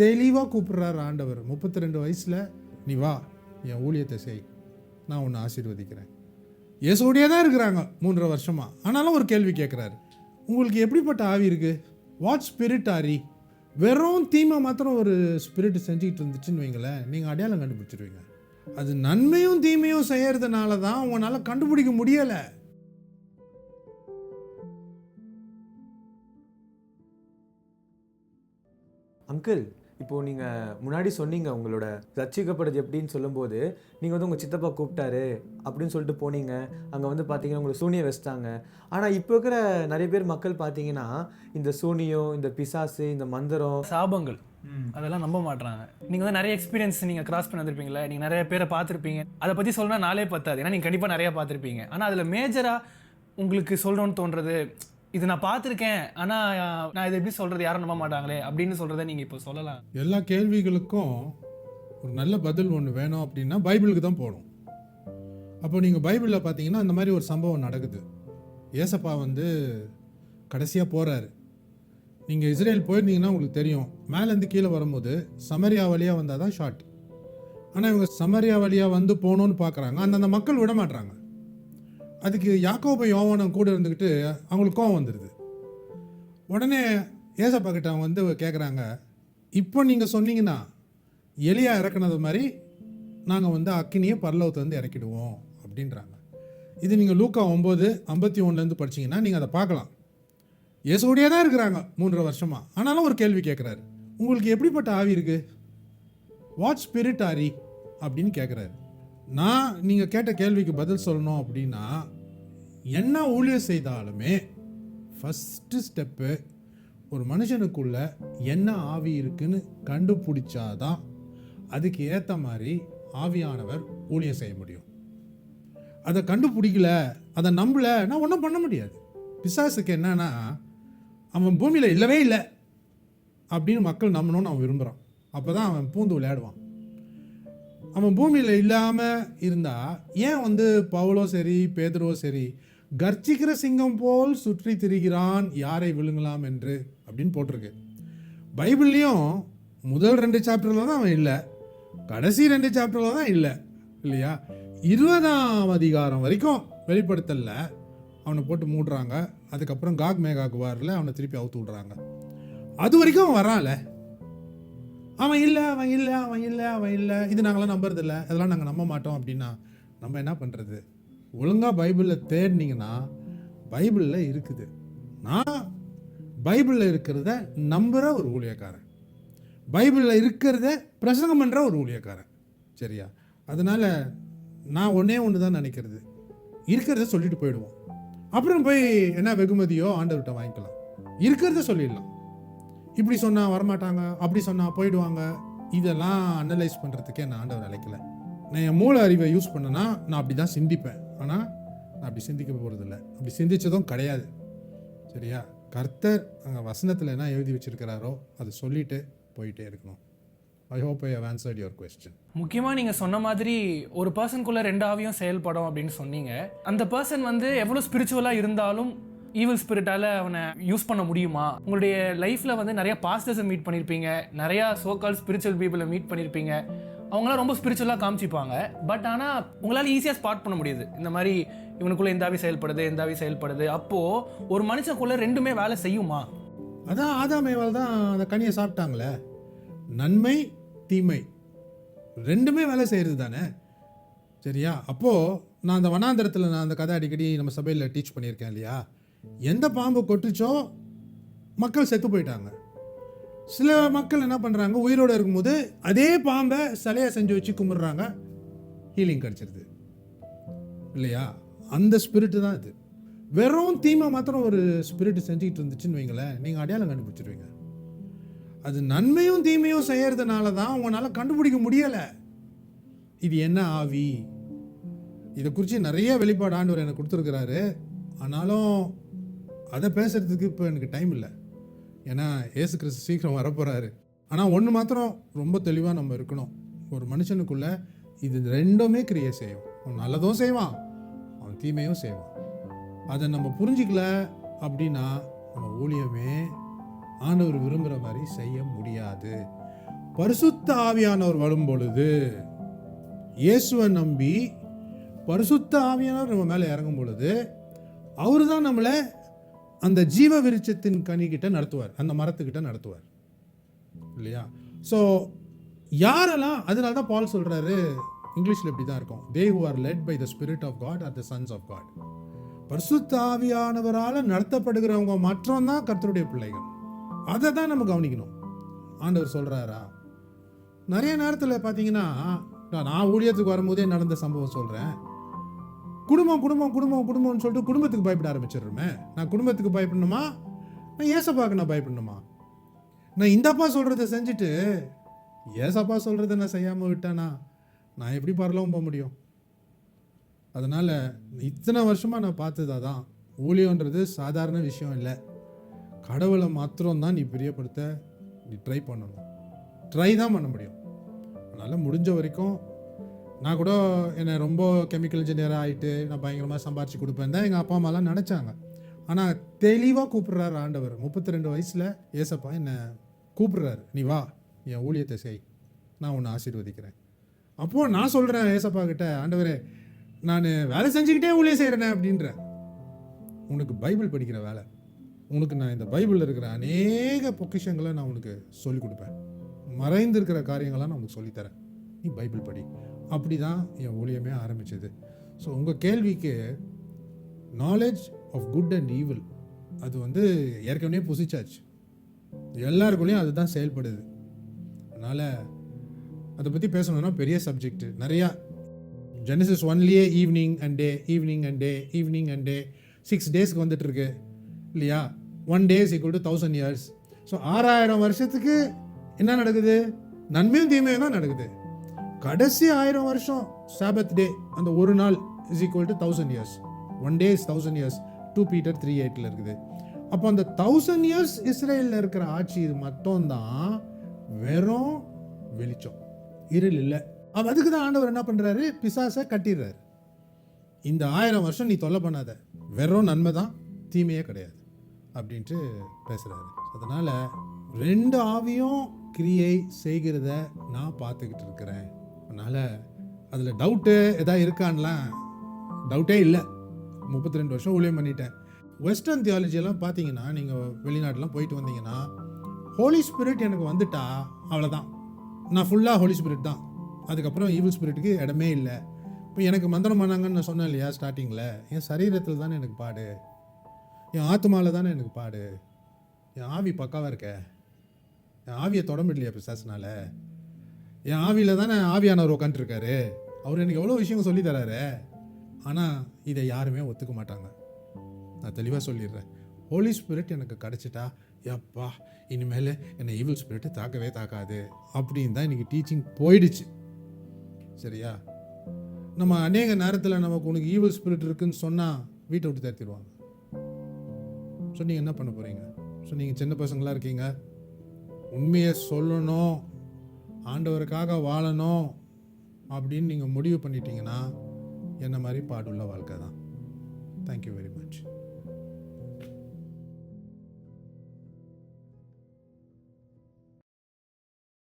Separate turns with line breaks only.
தெளிவாக கூப்பிட்றாரு ஆண்டவர். 32 வயசில் நீ வா, என் ஊழியத்தை செய், நான் உன்னை ஆசீர்வதிக்கிறேன். இயேசுவோடையே தான் இருக்கிறாங்க 3.5 வருஷமாக. ஆனாலும் ஒரு கேள்வி கேட்குறாரு, உங்களுக்கு எப்படிப்பட்ட ஆவி இருக்குது? வாட் ஸ்பிரிட் ஆரி? வெறும் தீமை மாத்திரம் ஒரு ஸ்பிரிட் செஞ்சுக்கிட்டு இருந்துச்சுன்னு வைங்களேன், நீங்கள் அடையாளம் கண்டுபிடிச்சிருவீங்க. அது நன்மையும் தீமையும் செய்யறதுனால தான் உங்களால் கண்டுபிடிக்க முடியலை.
அங்கிள், இப்போது நீங்கள் முன்னாடி சொன்னீங்க உங்களோட ரட்சிக்கப்படுது எப்படின்னு சொல்லும்போது, நீங்கள் வந்து உங்கள் சித்தப்பா கூப்பிட்டாரு அப்படின்னு சொல்லிட்டு போனீங்க. அங்கே வந்து பார்த்தீங்கன்னா உங்களை சூனியம் வச்சிட்டாங்க. ஆனால் இப்போ இருக்கிற நிறைய பேர் மக்கள் பார்த்தீங்கன்னா இந்த சூனியம், இந்த பிசாசு, இந்த மந்திரம்,
சாபங்கள் அதெல்லாம் நம்ப மாட்றாங்க. நீங்கள் வந்து நிறைய எக்ஸ்பீரியன்ஸ் நீங்கள் கிராஸ் பண்ணி வந்திருப்பீங்களே, நீங்கள் நிறைய பேரை பார்த்துருப்பீங்க. அதை பற்றி சொல்லணும்னா நாளே பத்தாது, ஏன்னா நீங்கள் கண்டிப்பாக நிறையா பார்த்துருப்பீங்க. ஆனால் அதில் மேஜராக உங்களுக்கு சொல்லணும்னு தோன்றது, இது நான் பார்த்துருக்கேன் ஆனால் நான் இதை எப்படி சொல்கிறது, யாரும் நம்ப மாட்டாங்களே அப்படின்னு சொல்கிறத நீங்கள் இப்போ சொல்லலாம்.
எல்லா கேள்விகளுக்கும் ஒரு நல்ல பதில் ஒன்று வேணும் அப்படின்னா பைபிளுக்கு தான் போகணும். அப்போ நீங்கள் பைபிளில் பார்த்தீங்கன்னா இந்த மாதிரி ஒரு சம்பவம் நடக்குது. ஏசப்பா வந்து கடைசியாக போகிறாரு. நீங்கள் இஸ்ரேல் போயிருந்தீங்கன்னா உங்களுக்கு தெரியும், மேலேருந்து கீழே வரும்போது சமரியா வழியாக வந்தால் தான் ஷார்ட். ஆனால் இவங்க சமரியா வழியாக வந்து போகணுன்னு பார்க்குறாங்க. அந்த மக்கள் விட மாட்டுறாங்க. அதுக்கு யாக்கோபு யோவானும் கூட இருந்துக்கிட்டு அவங்களுக்கு கோவம் வந்துடுது. உடனே ஏசப்பா கிட்ட அவங்க வந்து கேட்குறாங்க, இப்போ நீங்கள் சொன்னீங்கன்னா எலியா இறக்குனது மாதிரி நாங்கள் வந்து அக்கினியை பரலோகத்துலேருந்து இறக்கிடுவோம் அப்படின்றாங்க. இது நீங்கள் லூக்கா 9:51 படிச்சிங்கன்னா நீங்கள் அதை பார்க்கலாம். இயேசுவோடையே தான் இருக்கிறாங்க 3.5 வருஷமாக. ஆனாலும் ஒரு கேள்வி கேட்குறாரு, உங்களுக்கு எப்படிப்பட்ட ஆவி இருக்குது? வாட் ஸ்பிரிட் ஆரி அப்படின்னு கேட்குறாரு. நான் நீங்கள் கேட்ட கேள்விக்கு பதில் சொல்லணும் அப்படின்னா, என்ன ஊழியம் செய்தாலுமே ஃபஸ்ட்டு ஸ்டெப்பு ஒரு மனுஷனுக்குள்ள என்ன ஆவி இருக்குன்னு கண்டுபிடிச்சாதான் அதுக்கு ஏற்ற மாதிரி ஆவியானவர் ஊழியம் செய்ய முடியும். அதை கண்டுபிடிக்கல, அதை நம்பலை, நான் ஒன்றும் பண்ண முடியாது. பிசாசுக்கு என்னன்னா, அவன் பூமியில் இல்லவே இல்லை அப்படின்னு மக்கள் நம்பணும்னு அவன் விரும்புகிறான். அப்போ தான் அவன் பூந்து விளையாடுவான். அவன் பூமியில் இல்லாமல் இருந்தால் ஏன் வந்து பவுலோ சரி பேதுருவோ சரி கர்ச்சிக்கிற சிங்கம் போல் சுற்றி திரிகிறான், யாரை விழுங்கலாம் என்று அப்படின்னு போட்டிருக்கு. பைபிள்லேயும் முதல் 2 சாப்டரில் தான் அவன் இல்லை, கடைசி 2 சாப்டரில் தான் இல்லை, இல்லையா? 20ஆம் அதிகாரம் வரைக்கும் வெளிப்படுத்தல அவனை போட்டு மூடுறாங்க. அதுக்கப்புறம் காக் மேகாக் வாரில் அவனை திருப்பி அவுத்து விடுறாங்க. அது வரைக்கும் அவன் வரான்ல, அவன் இல்லை அவன் இல்லை அவன் இல்லை அவன் இல்லை, இது நாங்களாம் நம்புறதில்ல, அதெல்லாம் நாங்கள் நம்ப மாட்டோம் அப்படின்னா நம்ம என்ன பண்ணுறது? ஒழுங்காக பைபிளில் தேடினீங்கன்னா பைபிளில் இருக்குது. நான் பைபிளில் இருக்கிறத நம்புகிற ஒரு ஊழியக்காரன், பைபிளில் இருக்கிறத பிரசங்கம் பண்ணுற ஒரு ஊழியக்காரன், சரியா? அதனால் நான் ஒன்று தான் நினைக்கிறது, இருக்கிறத சொல்லிட்டு போயிடுவோம். அப்புறம் போய் என்ன வெகுமதியோ ஆண்டவர்கிட்ட வாங்கிக்கலாம். இருக்கிறத சொல்லிடலாம். இப்படி சொன்னால் வரமாட்டாங்க, அப்படி சொன்னால் போயிடுவாங்க, இதெல்லாம் அனலைஸ் பண்ணுறதுக்கே நான் ஆண்டவர் அழைக்கல. நான் என் மூளை அறிவை யூஸ் பண்ணேன்னா நான் அப்படி தான் சிந்திப்பேன். ஆனால் நான் அப்படி சிந்திக்க போகிறதில்ல, அப்படி சிந்தித்ததும் கிடையாது, சரியா? கர்த்தர் அங்கே வசனத்தில் என்ன எழுதி வச்சிருக்கிறாரோ அதை சொல்லிட்டு போயிட்டே இருக்கணும். I hope I have answered your question.
முக்கியமாக நீங்கள் சொன்ன மாதிரி ஒரு பர்சனுக்குள்ளே 2 ஆவியும் செயல்படும் அப்படின்னு சொன்னீங்க. அந்த பர்சன் வந்து எவ்வளோ ஸ்பிரிச்சுவலாக இருந்தாலும் ஈவில் ஸ்பிரிட்டால் அவனை யூஸ் பண்ண முடியுமா? உங்களுடைய லைஃப்பில் வந்து நிறையா பாஸ்டர்ஸை மீட் பண்ணியிருப்பீங்க, நிறையா சோகால் ஸ்பிரிச்சுவல் பீப்புளை மீட் பண்ணியிருப்பீங்க. அவங்களாம் ரொம்ப ஸ்பிரிச்சுவலாக காமிச்சிப்பாங்க. பட் ஆனால் உங்களால் ஈஸியாக ஸ்பாட் பண்ண முடியுது, இந்த மாதிரி இவனுக்குள்ளே இந்த ஆவி செயல்படுது, இந்த ஆவி செயல்படுது. அப்போது ஒரு மனுஷனுக்குள்ளே 2மே வேலை செய்யுமா?
அதான் ஆதாம் ஏவாள் தான் அந்த கனியை சாப்பிட்டாங்களே, நன்மை தீமை 2மே வேலை செய்கிறது தானே, சரியா? அப்போது நான் அந்த வனாந்தரத்தில் நான் அந்த கதை அடிக்கடி நம்ம சபையில் டீச் பண்ணியிருக்கேன் இல்லையா? எந்த பாம்பு கொட்டுச்சோ மக்கள் செத்து போயிட்டாங்க. சில மக்கள் என்ன பண்ணுறாங்க, உயிரோடு இருக்கும்போது அதே பாம்பை சிலையை செஞ்சு வச்சு கும்பிட்றாங்க, ஹீலிங் கிடச்சிருது, இல்லையா? அந்த ஸ்பிரிட்டு தான் இது. வெறும் தீமை மாத்திரம் ஒரு ஸ்பிரிட் செஞ்சுக்கிட்டு இருந்துச்சுன்னு வைங்களேன், நீங்கள் அடையாளம் கண்டுபிடிச்சிருவீங்க. அது நன்மையும் தீமையும் செய்யறதுனால தான் உங்களால் கண்டுபிடிக்க முடியலை. இது என்ன ஆவி? இதை குறித்து நிறைய வெளிப்பாடு ஆண்டவர் எனக்கு கொடுத்துருக்கிறாரு. ஆனாலும் அதை பேசுகிறதுக்கு இப்போ எனக்கு டைம் இல்லை, ஏன்னா ஏசு கிறிஸ்து சீக்கிரம் வரப்போகிறாரு. ஆனால் ஒன்று மாத்திரம் ரொம்ப தெளிவாக நம்ம இருக்கணும், ஒரு மனுஷனுக்குள்ளே இது 2மே கிரியை செய்யும். அவன் நல்லதும் செய்வான், அவன் தீமையும் செய்வான். அதை நம்ம புரிஞ்சிக்கல அப்படின்னா நம்ம ஊழியமே ஆண்டவர் விரும்புகிற மாதிரி செய்ய முடியாது. பரிசுத்த ஆவியானவர் வரும் பொழுது, இயேசுவை நம்பி பரிசுத்த ஆவியானவர் நம்ம மேலே இறங்கும் பொழுது, அவரு தான் நம்மளை அந்த ஜீவ விருட்சத்தின் கனிகிட்ட நடத்துவார், அந்த மரத்துக்கிட்ட நடத்துவார் இல்லையா? ஸோ யாரெல்லாம், அதனால தான் பால் சொல்கிறாரு, இங்கிலீஷில் இப்படி தான் இருக்கும், they who are led by the spirit of God are the sons of God. பரிசுத்த ஆவியானவரால் நடத்தப்படுகிறவங்க மற்றும் தான் கர்த்தருடைய பிள்ளைகள். அதை தான் நம்ம கவனிக்கணும். ஆண்டவர் சொல்கிறாரா? நிறைய நேரத்தில் பார்த்தீங்கன்னா, நான் ஊழியத்துக்கு வரும்போதே நடந்த சம்பவம் சொல்கிறேன். குடும்பம் குடும்பம் குடும்பம் குடும்பம்னு சொல்லிட்டு குடும்பத்துக்கு பயப்பட ஆரம்பிச்சிடுறோமே. நான் குடும்பத்துக்கு பயப்படணுமா? நான் ஏசப்பாக்கு நான் பயப்படணுமா? நான் இந்தப்பா சொல்கிறத செஞ்சுட்டு ஏசப்பா சொல்கிறத நான் செய்யாமல் விட்டேனா நான் எப்படி பரலவும் போக முடியும்? அதனால் இத்தனை வருஷமாக நான் பார்த்தது அதான், ஊழியன்றது சாதாரண விஷயம் இல்லை. கடவுளை மாத்திரம்தான் நீ பிரியப்படுத்த நீ ட்ரை பண்ணணும், ட்ரை தான் பண்ண முடியும். அதனால் முடிஞ்ச வரைக்கும் நான் கூட என்னை ரொம்ப கெமிக்கல் இன்ஜினியராக ஆகிட்டு நான் பயங்கரமாக சம்பாரிச்சு கொடுப்பேன் தான் எங்கள் அப்பா அம்மாலாம் நினச்சாங்க. ஆனால் தெளிவாக கூப்பிட்றாரு ஆண்டவர். 32 வயசில் ஏசப்பா என்னை கூப்பிட்றாரு, நீ வா என் ஊழியத்தை செய், நான் உன்னை ஆசீர்வதிக்கிறேன். அப்போது நான் சொல்கிறேன் ஏசப்பா கிட்ட, ஆண்டவரே நான் வேலை செஞ்சுக்கிட்டே ஊழியம் செய்கிறேனே அப்படின்றேன். உனக்கு பைபிள் படிக்கிற வேலை, உனக்கு நான் இந்த பைபிளில் இருக்கிற அநேக பொக்கிஷங்களை நான் உனக்கு சொல்லிக் கொடுப்பேன், மறைந்திருக்கிற காரியங்களாம் நான் உனக்கு சொல்லித்தரேன், நீ பைபிள் படி. அப்படி தான் என் ஊழியமே ஆரம்பிச்சது. ஸோ உங்கள் கேள்விக்கு knowledge of good and evil அது வந்து ஏற்கனவே புசிச்சாச்சு, எல்லாருக்குள்ளேயும் அதுதான் செயல்படுது. அதனால் அதை பற்றி பேசணுன்னா பெரிய சப்ஜெக்ட் நிறையா. ஜெனசிஸ் 1லயே evening and day evening and day evening and day 6 டேஸ்க்கு வந்துட்டுருக்கு இல்லையா? 1 day is equal to 1000 years. So 6000 வருஷத்துக்கு என்ன நடக்குது? நன்மையும் தீமையும் தான் நடக்குது. கடைசி 1000 வருஷம் சாபத் டே, அந்த ஒரு நாள் is equal to 1000 years. 1 day is 1000 years. 2 Peter 3:8 இருக்குது. அப்போ அந்த 1000 years இஸ்ரேலில் இருக்கிற ஆட்சி இது மட்டும்தான் வெறும் வெளிச்சம், இருள் இல்லை. அதுக்கு தான் ஆண்டவர் என்ன பண்ணுறாரு? பிசாசை கட்டிடுறாரு. இந்த 1000 வருஷம் நீ தொல்லை பண்ணாத, வெறும் நன்மை தான், தீமையே கிடையாது அப்படின்ட்டு பேசுகிறாரு. அதனால் 2 ஆவியும் கிரியை செய்கிறத நான் பார்த்துக்கிட்டு இருக்கிறேன். அதனால் அதில் டவுட்டு எதாவது இருக்கான்லாம் டவுட்டே இல்லை. 32 வருஷம் ஊழியம் பண்ணிட்டேன். வெஸ்டர்ன் தியாலஜியெல்லாம் பார்த்தீங்கன்னா, நீங்கள் வெளிநாட்டெலாம் போயிட்டு வந்தீங்கன்னா, ஹோலி ஸ்பிரிட் எனக்கு வந்துட்டா அவ்வளோதான், நான் ஃபுல்லாக ஹோலி ஸ்பிரிட் தான், அதுக்கப்புறம் ஈவில் ஸ்பிரிட்டுக்கு இடமே இல்லை. இப்போ எனக்கு மந்திரம் பண்ணாங்கன்னு நான் சொன்னேன் இல்லையா ஸ்டார்டிங்கில், என் சரீரத்தில் தானே எனக்கு பாடு, என் ஆத்மாவில் தானே எனக்கு பாடு, என் ஆவி பக்காவாக இருக்க, என் ஆவியை தொடம்பிடலையா பிசாசுனால, என் ஆவியில் தானே ஆவியானவர் உட்காந்துருக்காரு, அவர் எனக்கு எவ்வளோ விஷயம் சொல்லி தராரு. ஆனால் இதை யாருமே ஒத்துக்க மாட்டாங்க. நான் தெளிவாக சொல்லிடுறேன், ஹோலி ஸ்பிரிட் எனக்கு கிடச்சிட்டா எப்பா இனிமேல் என்னை ஈவில் ஸ்பிரிட்டு தாக்கவே தாக்காது அப்படின்னு தான் இன்றைக்கி டீச்சிங் போயிடுச்சு. சரியா? நம்ம அநேக நேரத்தில் நமக்கு உனக்கு ஈவில் ஸ்பிரிட் இருக்குன்னு சொன்னால் வீட்டை விட்டு தடுத்திடுவாங்க. ஸோ நீங்கள் என்ன பண்ண போகிறீங்க? ஸோ நீங்கள் சின்ன பசங்களாக இருக்கீங்க, உண்மையை சொல்லணும், ஆண்டவருக்காக வாழணும் அப்படின்னு நீங்கள் முடிவு பண்ணிட்டீங்கன்னா என்ன மாதிரி பாடுள்ள வாழ்க்கை தான். Thank you very much.